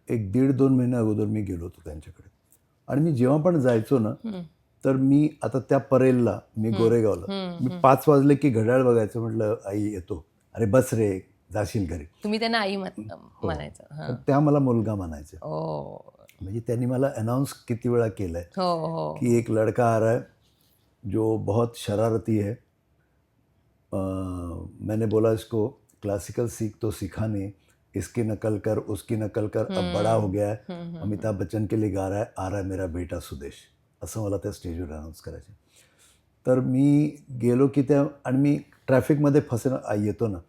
एक 1.5-2 महिने अगोदर मी गेलो होतो त्यांच्याकडे. आणि मी जेव्हा पण जायचो ना, तर मी आता त्या परेलला, मी गोरेगावला, मी 5 वाजले की घड्याळ बघायचं. म्हटलं आई येतो. अरे बस रे, जाशील घरी. तुम्ही त्यांना आई हो. म्हणायचं. पण त्या मला मुलगा म्हणायचे. ओ. म्हणजे त्यांनी मला अनाउन्स किती वेळा केलंय हो हो की एक लड़का आ रहा है जो बहुत शरारती है. मैंने बोला इसको क्लासिकल सीख तो सीखा नहीं, इसकी नकल कर, उसकी नकल कर, अब बड़ा हो गया है, अमिताभ बच्चन के लिए गा रहा है, आ रहा है मेरा बेटा सुदेश. असं मला त्या स्टेजवर अनाऊन्स करायचे. तर मी गेलो की त्या, आणि मी ट्रॅफिकमध्ये येतो ना,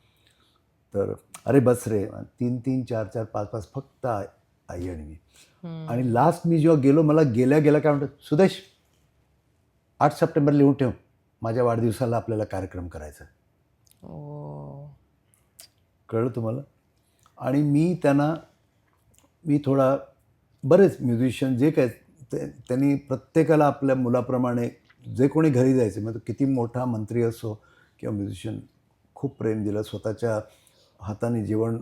तर अरे बस रे, 3-3, 4-4, 5-5 फक्त आई आणि मी. आणि लास्ट मी जेव्हा गेलो, मला गेल्या गेल्या काय म्हणतात, सुदेश 8 सप्टेंबर लिहून ठेव, माझ्या वाढदिवसाला आपल्याला कार्यक्रम करायचा. ओ. कळलं तुम्हाला? आणि मी थोडा, बरेच म्युझिशियन जे काय त्यांनी प्रत्येकाला आपल्या मुलाप्रमाणे, जे कोणी घरी जायचे, मग तो किती मोठा मंत्री असो किंवा म्युझिशियन, खूप प्रेम दिलं. स्वतःच्या हाताने जेवण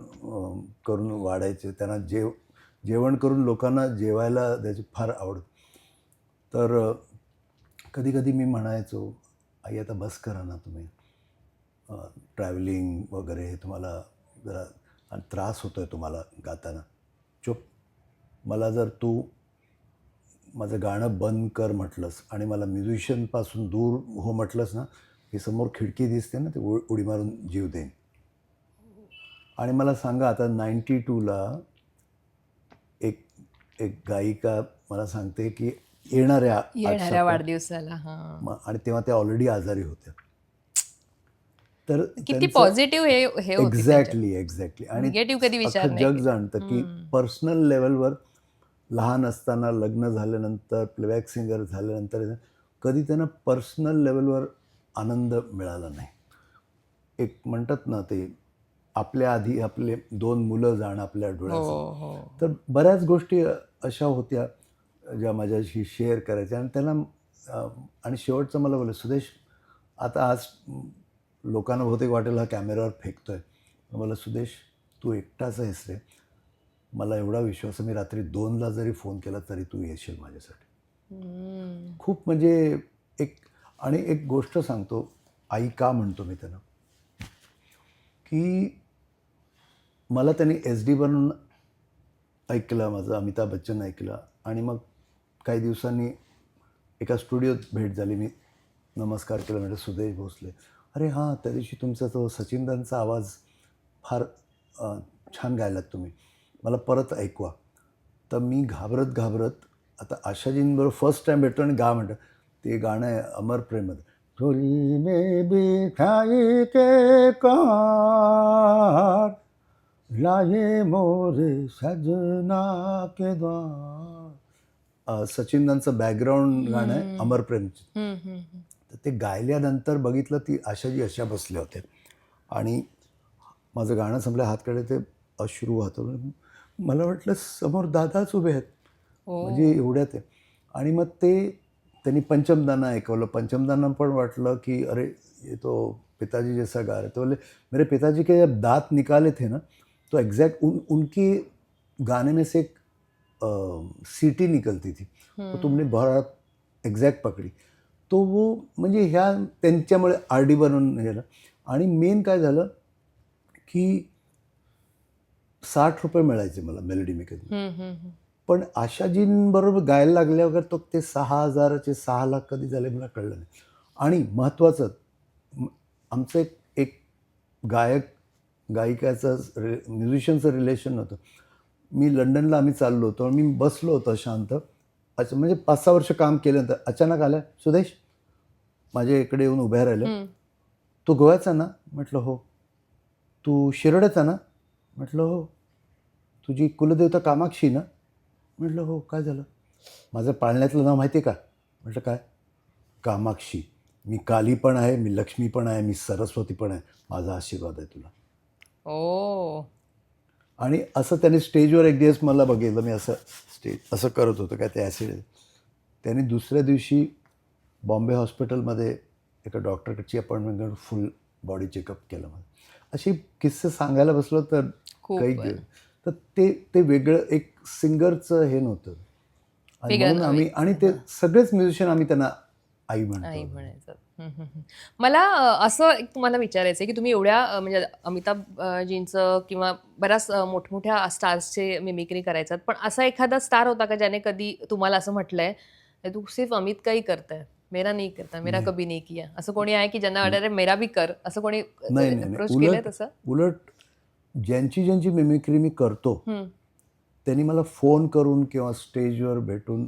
करून वाढायचे. त्यांना जेवण करून लोकांना जेवायला द्यायची फार आवड. तर कधी कधी मी म्हणायचो, आई आता बस करा ना तुम्ही, ट्रॅव्हलिंग वगैरे तुम्हाला जरा त्रास होतो आहे तुम्हाला गाताना, चुप. मला जर तू माझं गाणं बंद कर म्हटलंस आणि मला म्युझिशियनपासून दूर हो म्हटलंस ना, ही समोर खिडकी दिसते ना, ती उडी मारून जीव देईन. आणि मला सांगा, आता 92ला एक एक गायिका मला सांगते की येणाऱ्या वाढदिवसाला. आणि तेव्हा त्या ऑलरेडी आजारी होत्या. तर किती पॉझिटिव्ह हे होते. एक्झॅक्टली. आणि निगेटिव्ह कधी विचार अख्खं नाही जग केला. जाणतं की पर्सनल लेवलवर, लहान असताना लग्न झाल्यानंतर, प्लेबॅक सिंगर झाल्यानंतर, कधी त्यांना पर्सनल लेवलवर आनंद मिळाला नाही. एक म्हणतात ना, ते आपल्या आधी आपले 2 मुलं जाणं आपल्या डोळ्यासमोर. तर बऱ्याच गोष्टी अशा होत्या ज्या माझ्याशी शेअर करायच्या. आणि त्यांना आणि शेवटचं मला बोललं, सुदेश आता आज लोकांना बहुतेक वाटेल हा कॅमेऱ्यावर फेकतोय. मला, सुदेश तू एकटाच आहेस रे, मला एवढा विश्वास आहे, मी रात्री 2ला जरी फोन केला तरी तू येशील माझ्यासाठी. खूप म्हणजे आणि एक गोष्ट सांगतो, आई का म्हणतो मी त्यांना, की मला त्यांनी SD बनवून ऐकलं, माझं अमिताभ बच्चन ऐकलं. आणि मग काही दिवसांनी एका स्टुडिओत भेट झाली. मी नमस्कार केला, म्हणजे सुदेश भोसले. अरे हां, त्या दिवशी तुमचा तो सचिनदांचा आवाज फार छान गायलात तुम्ही, मला परत ऐकवा. तर मी घाबरत आता आशाजींबरोबर फर्स्ट टाईम भेटतो आणि म्हणतं, ते गाणं आहे अमर प्रेममध्ये, झोली में बिठाई के कार लाये मोरे सजना के द्वार. सचिनदांचं बॅकग्राऊंड गाणं आहे अमर प्रेमचं. तर ते गायल्यानंतर बघितलं, ती आशाजी अशा बसल्या होत्या आणि माझं गाणं संपलं, हातकडे ते अश्रू वाहतं. मला वाटलं समोर दादाच उभे आहेत, म्हणजे एवढ्यात आहे. आणि मग त्यांनी पंचमदाना ऐकवलं. पंचमदाना पण वाटलं की अरे ये तो पिताजी जैसा गा रहे. तो बोले मेरे पिताजी के जब दांत निकाले थे ना, तो एग्जैक्ट उनकी गाने में से एक सीटी निकलती थी, तो तुमने बहुत एग्जॅक्ट पकडी. तो वो म्हणजे ह्या त्यांच्यामुळे RD बनवून गेलं. आणि मेन काय झालं की ₹60 मिळायचे मला मेलोडी मेकरला. पण आशाजींबरोबर गायला लागल्यावर तो ते 6,000चे 6 लाख कधी झाले मला कळलं नाही. आणि महत्त्वाचं, आमचं एक गायिकाचं म्युझिशियनचं रिलेशन होतं. मी लंडनला आम्ही चाललो होतो, मी बसलो होतो शांत. म्हणजे 5-6 वर्ष काम केल्यानंतर अचानक आल्या, सुदेश माझ्या इकडे येऊन उभ्या राहिल्या. तू गोव्याचा ना? म्हटलं हो. तू शिरोड्याचा ना? म्हटलं हो. तुझी कुलदेवता कामाक्षी ना? म्हटलं हो. काय झालं? माझं पाळण्यातलं नाव माहिती आहे का? म्हटलं काय? कामाक्षी. मी काली पण आहे, मी लक्ष्मी पण आहे, मी सरस्वती पण आहे, माझा आशीर्वाद आहे तुला. आणि असं त्याने स्टेजवर एक दिवस मला बघितलं, मी असं करत होतं काय ते ॲसिड. त्याने दुसऱ्या दिवशी बॉम्बे हॉस्पिटलमध्ये एका डॉक्टरकडची अपॉइंटमेंट घेऊन फुल बॉडी चेकअप केलं मला. अशी किस्से सांगायला बसलो तर काही. तर ते वेगळं एक सिंगरचं हे नव्हतं. आणि म्हणून आम्ही आणि ते सगळेच म्युझिशियन आम्ही त्यांना आई म्हणतो. म्हणायचं. मला असं एक तुम्हाला विचारायचं आहे की तुम्ही एवढ्या म्हणजे अमिताभ जींचं किंवा बऱ्याच मोठमोठ्या स्टार्सचे मिमिक्री करायचात, पण असा एखादा स्टार होता का ज्याने कधी तुम्हाला असं म्हटलंय तू सिर्फ अमित का ही करताय, मेरा नहीं करता, मेरा कभी नहीं किया, असं कोणी आहे की ज्यांना अरे मेरा भी कर, असं कोणी नाही अप्रोच केलंय तसं? उलट ज्यांची मिमिक्री मी करतो त्यांनी मला फोन करून किंवा स्टेजवर भेटून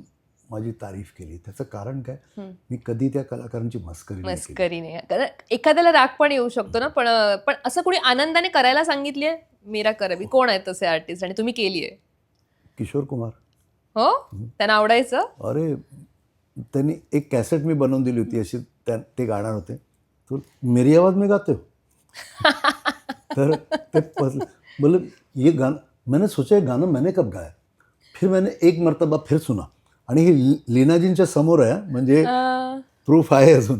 माझी तारीफ केली. त्याचं कारण काय, मी कधी त्या कलाकारांची मस्करी नाही केली. मस्करी नाही. कारण एखाद्याला राग पण येऊ शकतो ना, पण पण असं कोणी आनंदाने करायला सांगितलीये मेरा कर अभी? कोण आहेत तसे आर्टिस्ट आणि तुम्ही केलीये? किशोर कुमार. हो, त्यांना आवडायचं? अरे त्यांनी एक कॅसेट मी बनवून दिली होती अशी, ते गाणार होते, तो मेरी आवाज में गाते हो. तर ते बोले ये गाना, मैंने सोचा ये गाना मैंने कब गाया. फिर मैंने एक मर्तबा फिर सुना आणि हे लीनाजींच्या समोर आहे, म्हणजे प्रूफ आहे अजून.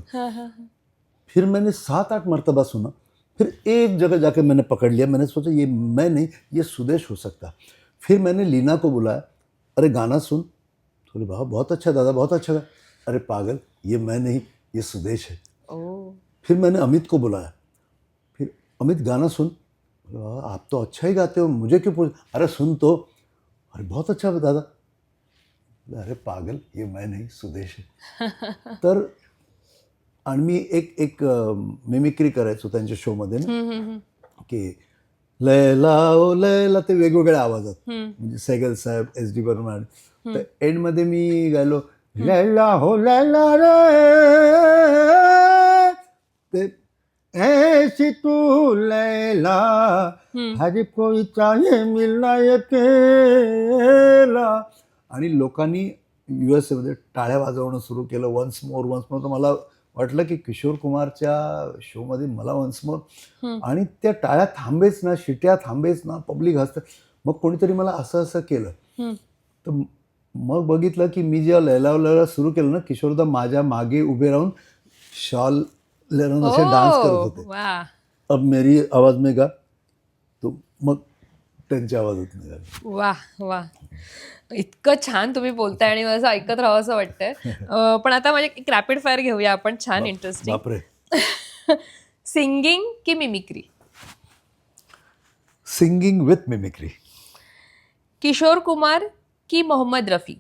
फिर मैंने 7-8 मर्तबा सुना, फिर एक जगह जाके मैंने पकड़ लिया. मैंने सोचा ये मैं नहीं, ये सुदेश हो सकता. फिर मैंने लीना को बुलाया, अरे गाना सुन. बोले वाह बहुत अच्छा दादा, बहुत अच्छा गा. अरे पागल, ये मैं नहीं, ये सुदेश है. फिर मैंने अमित को बुलाया, फिर अमित गाना सुन. बोले वाह आप तो अच्छा ही गाते हो, मुझे क्यों पूछ. अरे सुन तो. अरे बहुत अच्छा दादा. अरे पागल, ये मैं नहीं, सुदेश है. तर आणि मी एक मिमिक्री करायचो त्यांच्या शोमध्ये ना, की लैला ओ लैला, ते वेगवेगळ्या आवाजात, म्हणजे सैगल साहेब, SD बर्मन. तर एंडमध्ये मी गायलो लैला हो लैला रे, ते ऐसी तू लैला हर कोई चाहे मिलना अकेला. आणि लोकांनी USA मध्ये टाळ्या वाजवणं सुरू केलं, वन्स मोर वन्स मोर. तर मला वाटलं की किशोर कुमारच्या शोमध्ये मला वन्स मोर, आणि त्या टाळ्या थांबेच ना, शिट्या थांबेच ना, पब्लिक हसतं. मग कोणीतरी मला असं केलं. तर मग बघितलं की मी जेव्हा लैला सुरू केलं ना, किशोरदा माझ्या मागे उभे राहून शॉल लावून असे डान्स करत होते. अब मेरी आवाज में गा, तो मग त्यांच्या आवाजात निघाले. वा वा, इतकं छान तुम्ही बोलताय आणि असं ऐकत राहावं असं वाटतंय. पण आता म्हणजे एक रॅपिड फायर घेऊया आपण, छान इंटरेस्टिंग. बापरे. सिंगिंग की mimicry? Singing with mimicry. Kishore Kumar की मोहम्मद रफी,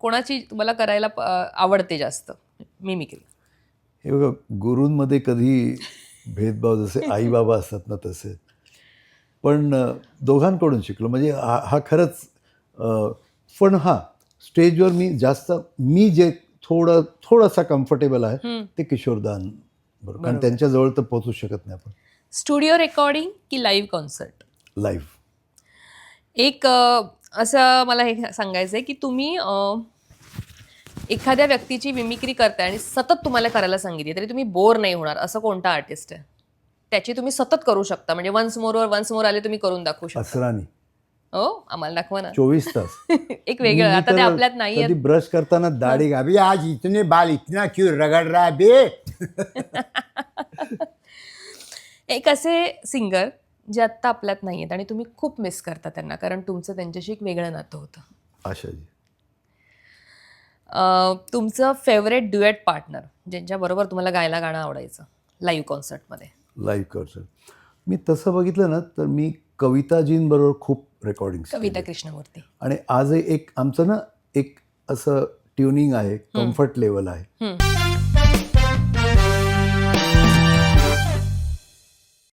कोणाची तुम्हाला करायला आवडते जास्त मिमिक्री? हे बघा, गुरूंमध्ये कधी भेदभाव, जसे आई बाबा असतात ना तसे, पण दोघांकडून शिकलो. म्हणजे हा खरंच. पण हा स्टेजवर मी जे थोडासा कम्फर्टेबल आहे ते किशोरदांबरोबर, कारण त्यांच्याजवळ तर पोहोचू शकत नाही आपण. स्टुडिओ रेकॉर्डिंग की लाईव्ह कॉन्सर्ट? लाईव्ह. एक असं मला हे सांगायचं आहे की तुम्ही एखाद्या व्यक्तीची मिमिक्री करताय आणि सतत तुम्हाला करायला सांगितली तरी तुम्ही बोर नाही होणार, असं कोणता आर्टिस्ट आहे त्याची तुम्ही सतत करू शकता? म्हणजे वन्स मोर आले तुम्ही करून दाखवू शकता. असरानी. हो, आम्हाला दाखवा ना. 24 तास. एक वेगळं, आता ते आपल्यात नाही. कधी ब्रश करताना दाढी गावी, आज इतने बाल इतना क्यों रगड़ रहा बे. एक असे सिंगर जे आत्ता आपल्यात नाही आहेत आणि तुम्ही खूप मिस करता त्यांना, कारण तुमचं त्यांच्याशी एक वेगळं नातं होतं. आशाजी. तुमचं फेवरेट ड्युएट पार्टनर, ज्यांच्याबरोबर तुम्हाला गायला गाणं आवडायचं लाईव्ह कॉन्सर्टमध्ये? लाईव्ह कॉन्सर्ट मी तसं बघितलं ना, तर मी कविताजींबरोबर खूप रेकॉर्डिंग. कविता कृष्णमूर्ती. आणि आज एक आमचं ना एक असं ट्युनिंग आहे, कम्फर्ट लेवल आहे.